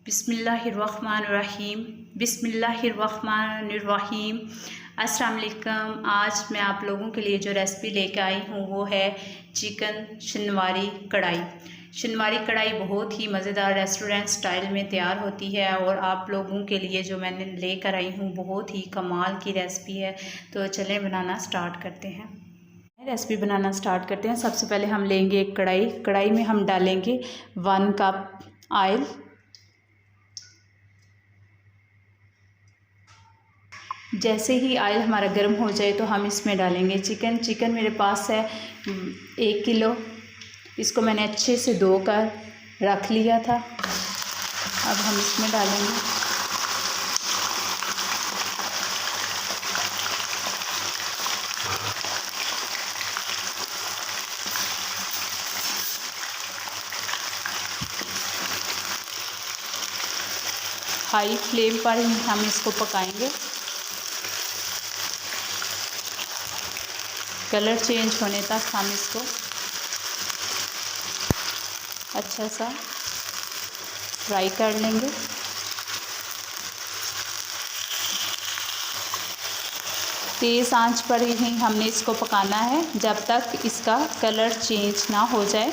बिस्मिल्लाहिर्रहमानिर्रहीम बिस्मिल्लाहिर्रहमानिर्रहीम। अस्सलाम वालेकुम। आज मैं आप लोगों के लिए जो रेसिपी लेकर आई हूँ वो है चिकन शनवारी कढ़ाई। शनवारी कढ़ाई बहुत ही मज़ेदार रेस्टोरेंट स्टाइल में तैयार होती है और आप लोगों के लिए जो मैंने लेकर आई हूँ बहुत ही कमाल की रेसिपी है। तो चलें बनाना स्टार्ट करते हैं। रेसिपी बनाना स्टार्ट करते हैं। सबसे पहले हम लेंगे एक कढ़ाई में हम डालेंगे 1 कप ऑयल। जैसे ही ऑयल हमारा गर्म हो जाए तो हम इसमें डालेंगे चिकन मेरे पास है 1 किलो। इसको मैंने अच्छे से धोकर रख लिया था। अब हम इसमें डालेंगे हाई फ्लेम पर ही हम इसको पकाएंगे। कलर चेंज होने तक हम इसको अच्छा सा फ्राई कर लेंगे। तेज़ आंच पर ही हमने इसको पकाना है जब तक इसका कलर चेंज ना हो जाए।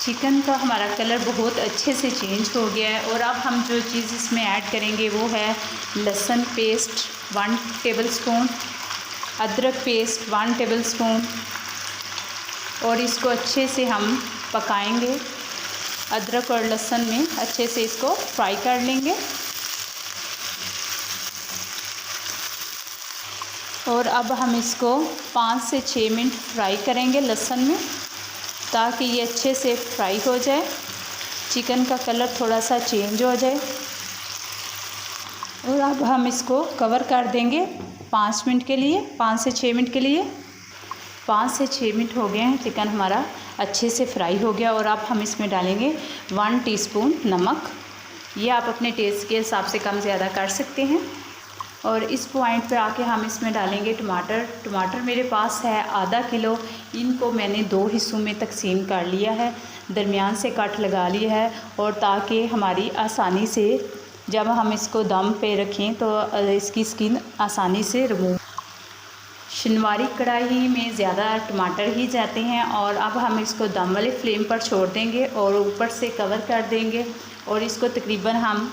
चिकन का हमारा कलर बहुत अच्छे से चेंज हो गया है और अब हम जो चीज़ इसमें ऐड करेंगे वो है लहसुन पेस्ट 1 टेबलस्पून, अदरक पेस्ट 1 टेबलस्पून और इसको अच्छे से हम पकाएंगे। अदरक और लहसुन में अच्छे से इसको फ्राई कर लेंगे और अब हम इसको 5 से 6 मिनट फ्राई करेंगे लहसुन में, ताकि ये अच्छे से फ्राई हो जाए, चिकन का कलर थोड़ा सा चेंज हो जाए। और अब हम इसको कवर कर देंगे 5 मिनट के लिए, 5 से 6 मिनट के लिए। 5 से 6 मिनट हो गए हैं, चिकन हमारा अच्छे से फ्राई हो गया। और अब हम इसमें डालेंगे 1 टीस्पून नमक। ये आप अपने टेस्ट के हिसाब से कम ज़्यादा कर सकते हैं। और इस पॉइंट पे आके हम इसमें डालेंगे टमाटर मेरे पास है आधा किलो। इनको मैंने 2 हिस्सों में तकसीम कर लिया है, दरमियान से कट लगा लिया है और ताकि हमारी आसानी से जब हम इसको दम पे रखें तो इसकी स्किन आसानी से रिमूव। शनवारी कढ़ाई में ज़्यादा टमाटर ही जाते हैं। और अब हम इसको दम वाले फ्लेम पर छोड़ देंगे और ऊपर से कवर कर देंगे और इसको तकरीबन हम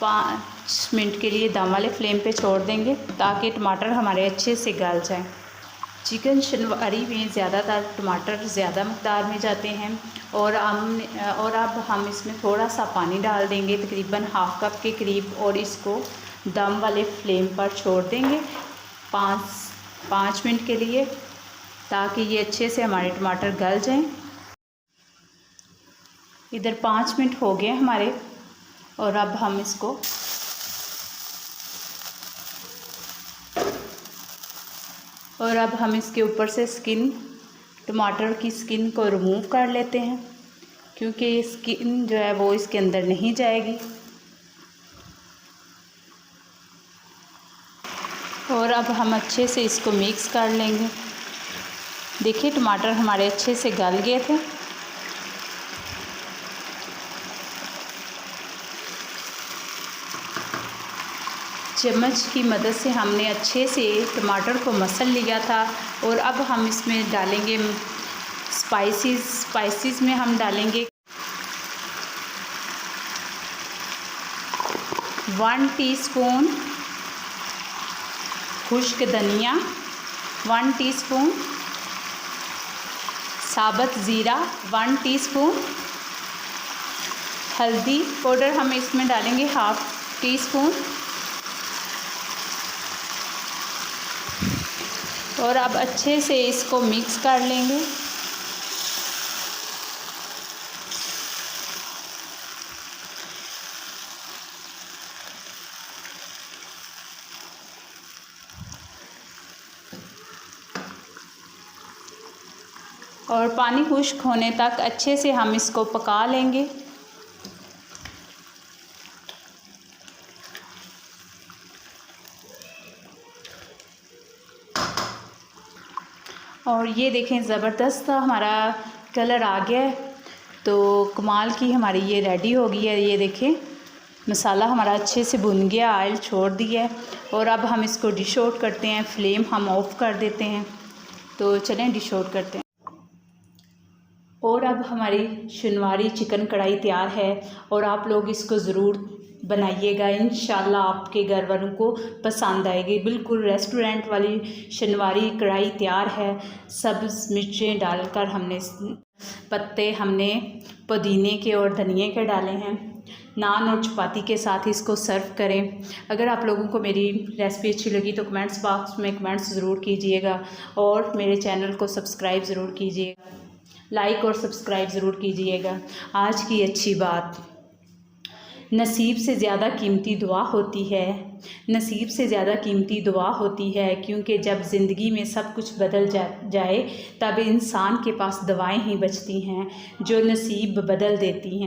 5 मिनट के लिए दम वाले फ्लेम पे छोड़ देंगे ताकि टमाटर हमारे अच्छे से गल जाएं। चिकन शनवारी में ज़्यादातर टमाटर ज़्यादा मकदार में जाते हैं और अब हम इसमें थोड़ा सा पानी डाल देंगे तकरीबन ½ कप के करीब और इसको दम वाले फ्लेम पर छोड़ देंगे 5 मिनट के लिए, ताकि ये अच्छे से हमारे टमाटर गल जाएं। इधर 5 मिनट हो गए हमारे और अब हम इसको इसके ऊपर से टमाटर की स्किन को रिमूव कर लेते हैं, क्योंकि ये स्किन जो है वो इसके अंदर नहीं जाएगी। और अब हम अच्छे से इसको मिक्स कर लेंगे। देखिए टमाटर हमारे अच्छे से गल गए थे। चम्मच की मदद से हमने अच्छे से टमाटर को मसल लिया था। और अब हम इसमें डालेंगे स्पाइसेस में हम डालेंगे 1 टीस्पून खुश्क धनिया, 1 टीस्पून साबुत ज़ीरा, 1 टीस्पून हल्दी पाउडर हम इसमें डालेंगे ½ टीस्पून। और अब अच्छे से इसको मिक्स कर लेंगे। और पानी खुश्क होने तक अच्छे से हम इसको पका लेंगे। और ये देखें ज़बरदस्त हमारा कलर आ गया है। तो कमाल की हमारी ये रेडी हो गई है। ये देखें मसाला हमारा अच्छे से भुन गया, ऑयल छोड़ दिया है। और अब हम इसको डिश आउट करते हैं। फ्लेम हम ऑफ़ कर देते हैं। तो चलें डिश आउट करते हैं। और अब हमारी शनिवारी चिकन कढ़ाई तैयार है और आप लोग इसको ज़रूर बनाइएगा। इंशाल्लाह आपके घर वालों को पसंद आएगी। बिल्कुल रेस्टोरेंट वाली शनिवारी कढ़ाई तैयार है। सब्ज़ मिर्चें डालकर हमने पत्ते हमने पुदीने के और धनिए के डाले हैं। नान और चपाती के साथ इसको सर्व करें। अगर आप लोगों को मेरी रेसिपी अच्छी लगी तो कमेंट्स बॉक्स में कमेंट्स ज़रूर कीजिएगा और मेरे चैनल को सब्सक्राइब ज़रूर कीजिएगा, लाइक और सब्सक्राइब ज़रूर कीजिएगा। आज की अच्छी बात, नसीब से ज़्यादा कीमती दुआ होती है। नसीब से ज़्यादा कीमती दुआ होती है, क्योंकि जब ज़िंदगी में सब कुछ बदल जाए तब इंसान के पास दुआएं ही बचती हैं जो नसीब बदल देती हैं।